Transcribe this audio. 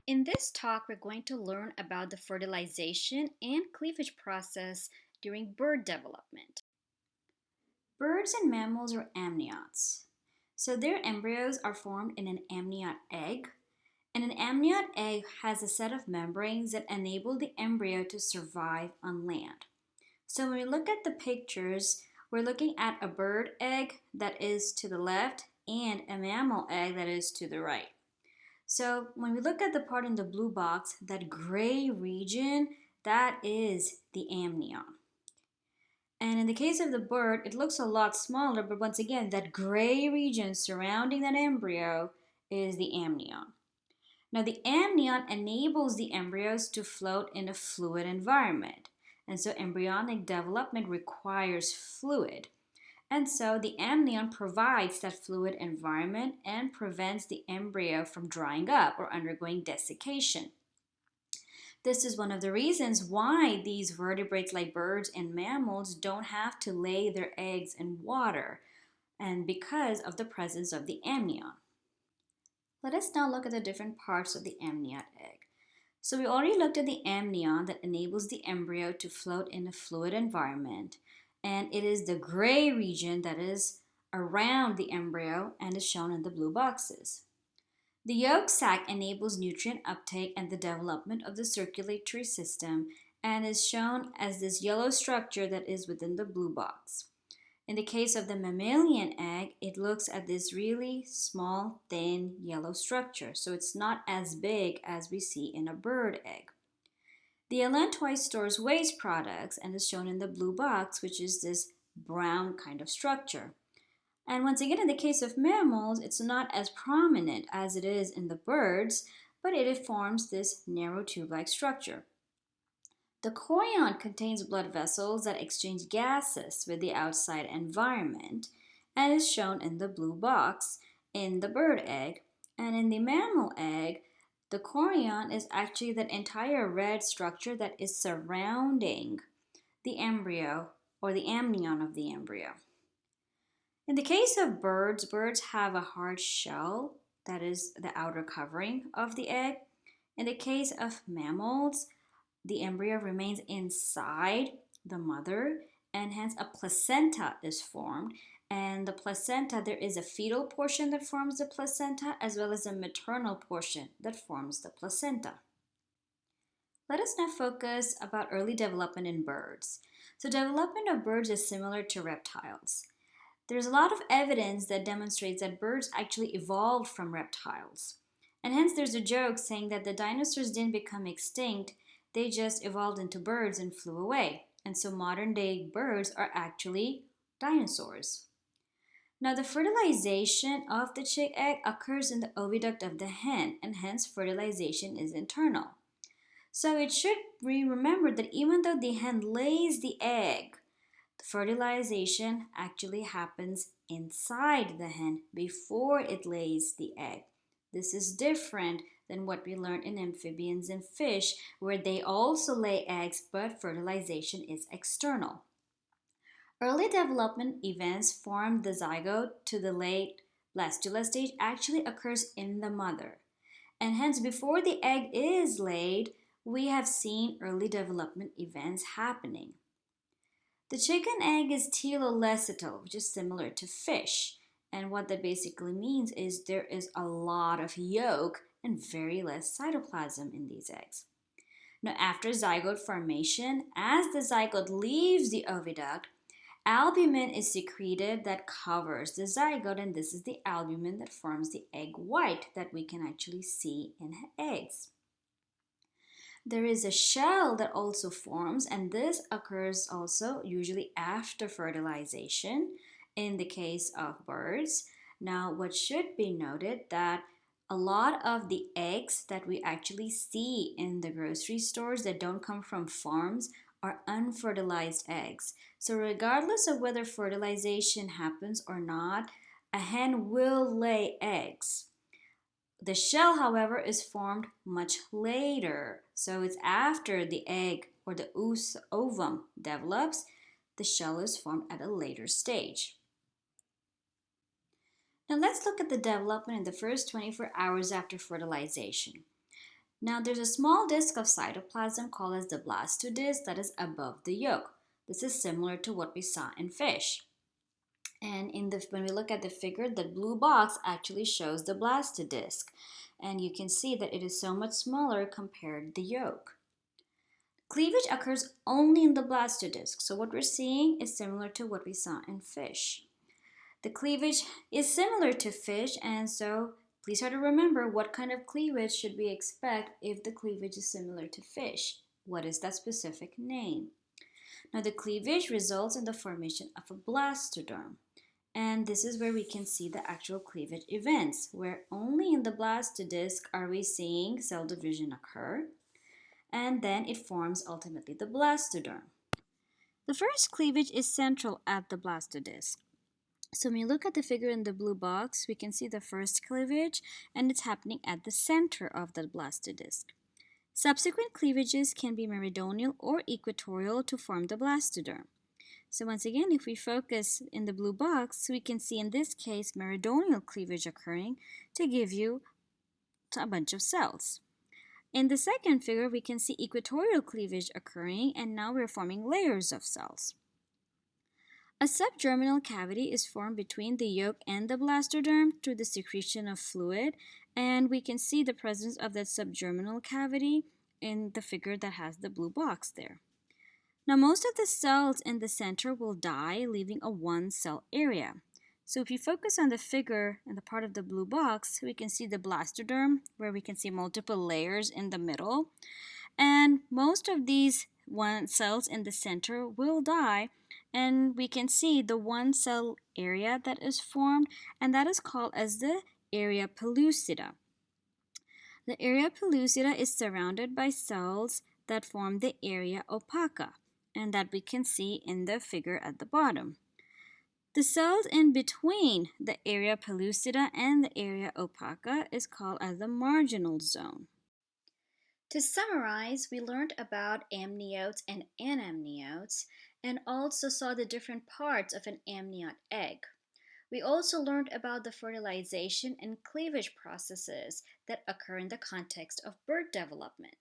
In this talk, we're going to learn about the fertilization and cleavage process during bird development. Birds and mammals are amniotes. So their embryos are formed in an amniot egg, and an amniot egg has a set of membranes that enable the embryo to survive on land. So when we look at the pictures, we're looking at a bird egg that is to the left and a mammal egg that is to the right. So when we look at the part in the blue box, that gray region, that is the amnion. And in the case of the bird, it looks a lot smaller, but once again, that gray region surrounding that embryo is the amnion. Now, the amnion enables the embryos to float in a fluid environment. And so embryonic development requires fluid. And so the amnion provides that fluid environment and prevents the embryo from drying up or undergoing desiccation. This is one of the reasons why these vertebrates like birds and mammals don't have to lay their eggs in water, and because of the presence of the amnion. Let us now look at the different parts of the amniot egg. So we already looked at the amnion that enables the embryo to float in a fluid environment, and it is the gray region that is around the embryo and is shown in the blue boxes. The yolk sac enables nutrient uptake and the development of the circulatory system and is shown as this yellow structure that is within the blue box. In the case of the mammalian egg, it looks at this really small, thin yellow structure, so it's not as big as we see in a bird egg. The allantois stores waste products and is shown in the blue box, which is this brown kind of structure. And once again, in the case of mammals, it's not as prominent as it is in the birds, but it forms this narrow tube-like structure. The chorion contains blood vessels that exchange gases with the outside environment and is shown in the blue box in the bird egg. And in the mammal egg, the chorion is actually that entire red structure that is surrounding the embryo or the amnion of the embryo. In the case of birds, birds have a hard shell that is the outer covering of the egg. In the case of mammals, the embryo remains inside the mother and hence a placenta is formed. And the placenta, there is a fetal portion that forms the placenta as well as a maternal portion that forms the placenta. Let us now focus about early development in birds. So development of birds is similar to reptiles. There's a lot of evidence that demonstrates that birds actually evolved from reptiles. And hence there's a joke saying that the dinosaurs didn't become extinct, they just evolved into birds and flew away. And so modern day birds are actually dinosaurs. Now the fertilization of the chick egg occurs in the oviduct of the hen, and hence fertilization is internal. So it should be remembered that even though the hen lays the egg, the fertilization actually happens inside the hen before it lays the egg. This is different than what we learned in amphibians and fish, where they also lay eggs, but fertilization is external. Early development events from the zygote to the late blastula stage actually occurs in the mother. And hence, before the egg is laid, we have seen early development events happening. The chicken egg is telolecital, which is similar to fish. And what that basically means is there is a lot of yolk and very less cytoplasm in these eggs. Now, after zygote formation, as the zygote leaves the oviduct, albumin is secreted that covers the zygote, and this is the albumin that forms the egg white that we can actually see in eggs. There is a shell that also forms, and this occurs also usually after fertilization in the case of birds. Now, what should be noted that a lot of the eggs that we actually see in the grocery stores that don't come from farms are unfertilized eggs. So regardless of whether fertilization happens or not, a hen will lay eggs. The shell, however, is formed much later. So it's after the egg or the ovum develops, the shell is formed at a later stage. Now let's look at the development in the first 24 hours after fertilization. Now there's a small disc of cytoplasm called as the blastodisc that is above the yolk. This is similar to what we saw in fish. And when we look at the figure, the blue box actually shows the blastodisc. And you can see that it is so much smaller compared to the yolk. Cleavage occurs only in the blastodisc, so what we're seeing is similar to what we saw in fish. The cleavage is similar to fish, and so please try to remember what kind of cleavage should we expect if the cleavage is similar to fish. What is that specific name? Now the cleavage results in the formation of a blastoderm. And this is where we can see the actual cleavage events, where only in the blastodisc are we seeing cell division occur, and then it forms ultimately the blastoderm. The first cleavage is central at the blastodisc. So when you look at the figure in the blue box, we can see the first cleavage, and it's happening at the center of the blastodisc. Subsequent cleavages can be meridional or equatorial to form the blastoderm. So once again, if we focus in the blue box, we can see in this case meridional cleavage occurring to give you a bunch of cells. In the second figure, we can see equatorial cleavage occurring, and now we're forming layers of cells. A subgerminal cavity is formed between the yolk and the blastoderm through the secretion of fluid, and we can see the presence of that subgerminal cavity in the figure that has the blue box there. Now, most of the cells in the center will die, leaving a one-cell area. So if you focus on the figure in the part of the blue box, we can see the blastoderm, where we can see multiple layers in the middle. And most of these cells in the center will die, and we can see the one cell area that is formed, and that is called as the area pellucida. The area pellucida is surrounded by cells that form the area opaca, and that we can see in the figure at the bottom. The cells in between the area pellucida and the area opaca is called as the marginal zone. To summarize, we learned about amniotes and anamniotes and also saw the different parts of an amniote egg. We also learned about the fertilization and cleavage processes that occur in the context of bird development.